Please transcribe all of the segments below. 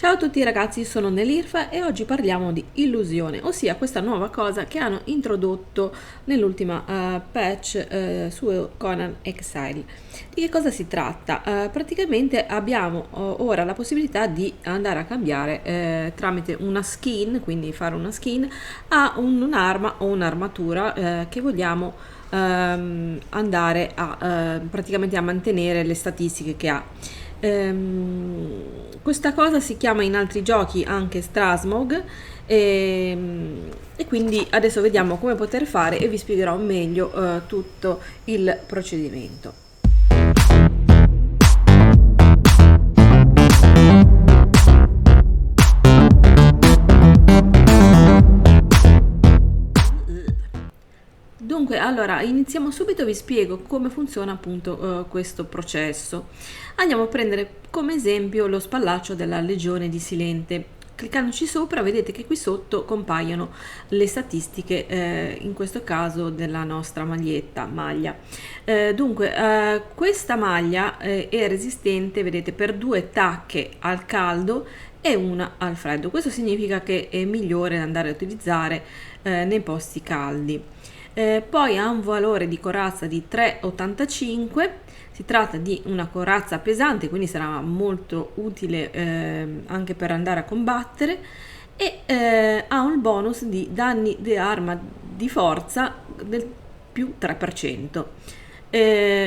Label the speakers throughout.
Speaker 1: Ciao a tutti ragazzi, sono Nelirfa e oggi parliamo di illusione, ossia questa nuova cosa che hanno introdotto nell'ultima patch su Conan Exile. Di che cosa si tratta? Praticamente abbiamo ora la possibilità di andare a cambiare tramite una skin, quindi fare una skin a un'arma o un'armatura che vogliamo andare a praticamente a mantenere le statistiche che ha. Questa cosa si chiama in altri giochi anche Strasmog e quindi adesso vediamo come poter fare e vi spiegherò meglio tutto il procedimento. Dunque, allora, iniziamo subito, vi spiego come funziona appunto questo processo. Andiamo a prendere come esempio lo spallaccio della Legione di Silente. Cliccandoci sopra vedete che qui sotto compaiono le statistiche, in questo caso della nostra maglia. Dunque, questa maglia è resistente, vedete, per 2 tacche al caldo e una al freddo. Questo significa che è migliore andare a utilizzare nei posti caldi. Poi ha un valore di corazza di 3,85. Si tratta di una corazza pesante, quindi sarà molto utile anche per andare a combattere, e ha un bonus di danni di arma di forza del più 3%.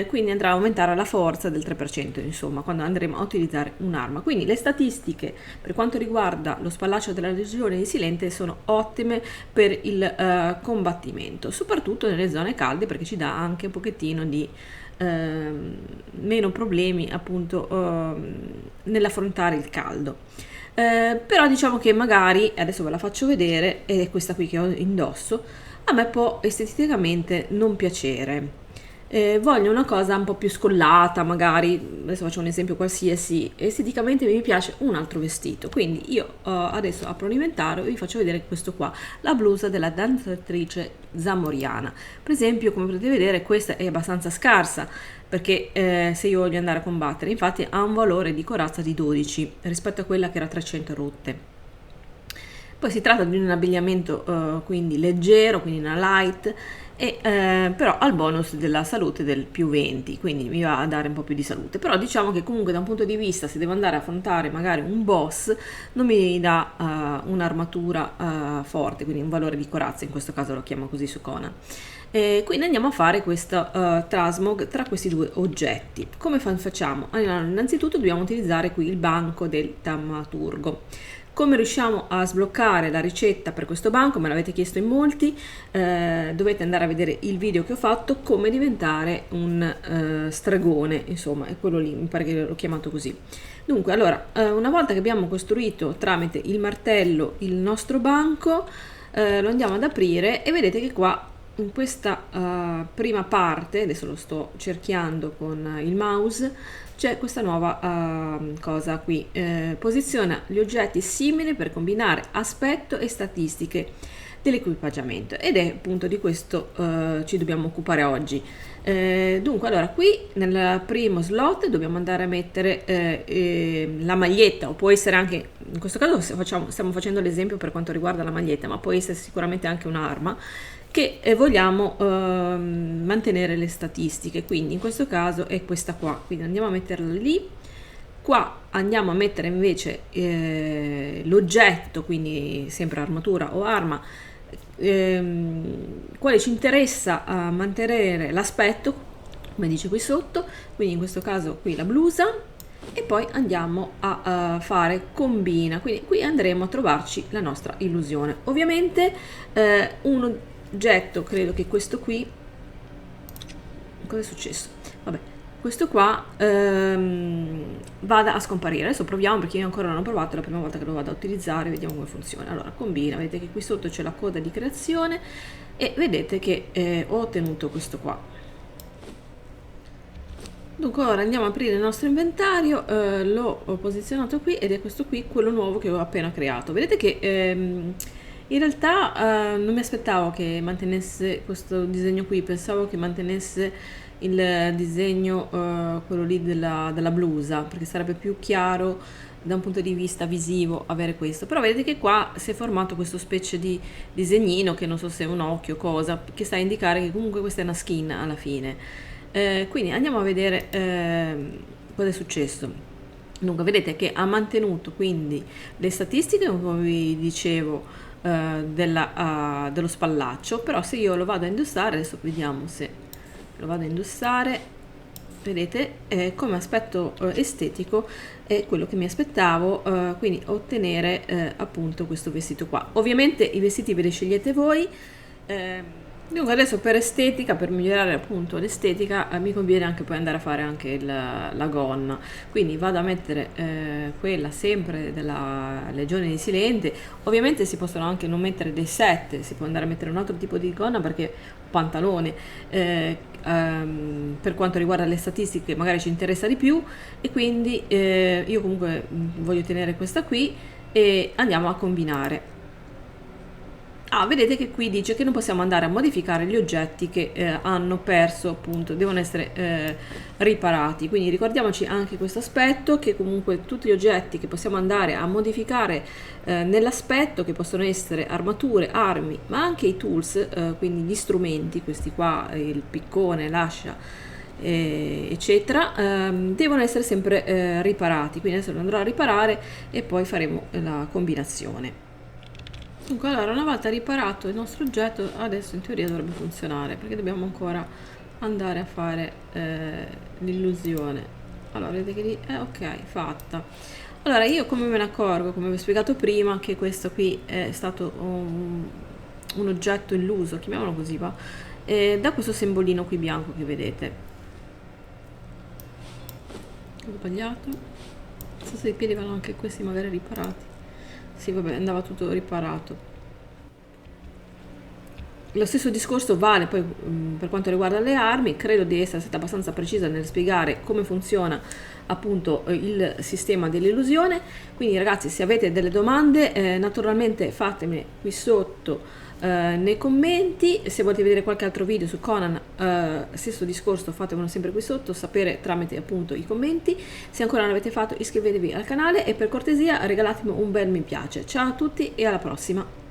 Speaker 1: Quindi andrà a aumentare la forza del 3%, insomma, quando andremo a utilizzare un'arma. Quindi le statistiche per quanto riguarda lo spallaccio della Legione di Silente sono ottime per il combattimento, soprattutto nelle zone calde, perché ci dà anche un pochettino di meno problemi appunto nell'affrontare il caldo. Però diciamo che magari, adesso ve la faccio vedere, ed è questa qui che ho indosso, a me può esteticamente non piacere. Voglio una cosa un po' più scollata, magari, adesso faccio un esempio qualsiasi, esteticamente mi piace un altro vestito, quindi io adesso apro l'inventario e vi faccio vedere questo qua, la blusa della danzatrice zamoriana. Per esempio, come potete vedere, questa è abbastanza scarsa, perché se io voglio andare a combattere, infatti ha un valore di corazza di 12 rispetto a quella che era 300 rotte. Poi si tratta di un abbigliamento quindi leggero, quindi una light, e però ha il bonus della salute del più 20, quindi mi va a dare un po' più di salute. Però diciamo che comunque da un punto di vista, se devo andare a affrontare magari un boss, non mi dà un'armatura forte, quindi un valore di corazza, in questo caso lo chiamo così su Conan. Quindi andiamo a fare questo trasmog tra questi due oggetti. Come facciamo? Allora, innanzitutto dobbiamo utilizzare qui il banco del taumaturgo. Come riusciamo a sbloccare la ricetta per questo banco? Me l'avete chiesto in molti, dovete andare a vedere il video che ho fatto, come diventare un stregone, insomma è quello lì, mi pare che l'ho chiamato così. Dunque, allora, una volta che abbiamo costruito tramite il martello il nostro banco, lo andiamo ad aprire e vedete che qua in questa prima parte, adesso lo sto cerchiando con il mouse, c'è questa nuova cosa qui, posiziona gli oggetti simili per combinare aspetto e statistiche dell'equipaggiamento, ed è appunto di questo ci dobbiamo occupare oggi. Dunque, allora, qui nel primo slot dobbiamo andare a mettere la maglietta, o può essere anche, in questo caso stiamo facendo l'esempio per quanto riguarda la maglietta, ma può essere sicuramente anche un'arma che vogliamo mantenere le statistiche, quindi in questo caso è questa qua, quindi andiamo a metterla lì. Qua andiamo a mettere invece l'oggetto, quindi sempre armatura o arma, quale ci interessa mantenere l'aspetto, come dice qui sotto, quindi in questo caso qui la blusa, e poi andiamo a fare combina, quindi qui andremo a trovarci la nostra illusione. Ovviamente un oggetto, credo che questo qui, cosa è successo? Vabbè, questo qua vada a scomparire. Adesso proviamo, perché io ancora non ho provato, è la prima volta che lo vado a utilizzare, vediamo come funziona. Allora, combina, vedete che qui sotto c'è la coda di creazione e vedete che ho ottenuto questo qua. Dunque ora andiamo a aprire il nostro inventario, l'ho posizionato qui ed è questo qui, quello nuovo che ho appena creato. Vedete che in realtà non mi aspettavo che mantenesse questo disegno qui, pensavo che mantenesse il disegno quello lì della blusa, perché sarebbe più chiaro da un punto di vista visivo avere questo, però vedete che qua si è formato questo specie di disegnino che non so se è un occhio cosa, che sta a indicare che comunque questa è una skin alla fine. Quindi andiamo a vedere cosa è successo. Dunque vedete che ha mantenuto quindi le statistiche come vi dicevo dello spallaccio, però se io lo vado a indossare, adesso vediamo se lo vado a indossare, vedete come aspetto estetico è quello che mi aspettavo, quindi ottenere appunto questo vestito qua. Ovviamente i vestiti ve li scegliete voi. Dunque adesso per estetica, per migliorare appunto l'estetica, mi conviene anche poi andare a fare anche la gonna, quindi vado a mettere quella sempre della Legione di Silente. Ovviamente si possono anche non mettere dei set, si può andare a mettere un altro tipo di gonna perché pantalone per quanto riguarda le statistiche magari ci interessa di più, e quindi io comunque voglio tenere questa qui e andiamo a combinare. Vedete che qui dice che non possiamo andare a modificare gli oggetti che hanno perso, appunto, devono essere riparati. Quindi ricordiamoci anche questo aspetto, che comunque tutti gli oggetti che possiamo andare a modificare nell'aspetto, che possono essere armature, armi, ma anche i tools, quindi gli strumenti, questi qua, il piccone, l'ascia, eccetera, devono essere sempre riparati. Quindi adesso lo andrò a riparare e poi faremo la combinazione. Dunque, allora, una volta riparato il nostro oggetto, adesso in teoria dovrebbe funzionare, perché dobbiamo ancora andare a fare l'illusione. Allora, vedete che lì è ok, fatta. Allora, io come me ne accorgo, come vi ho spiegato prima, che questo qui è stato un oggetto illuso, chiamiamolo così, va? Da questo simbolino qui bianco che vedete. Ho sbagliato. Non so se i piedi vanno anche questi magari riparati. Sì, vabbè, andava tutto riparato. Lo stesso discorso vale poi per quanto riguarda le armi. Credo di essere stata abbastanza precisa nel spiegare come funziona appunto il sistema dell'illusione. Quindi ragazzi, se avete delle domande naturalmente fatemele qui sotto nei commenti. Se volete vedere qualche altro video su Conan, stesso discorso, fatemelo sempre qui sotto sapere tramite appunto i commenti. Se ancora non l'avete fatto, iscrivetevi al canale e per cortesia regalatemi un bel mi piace. Ciao a tutti e alla prossima.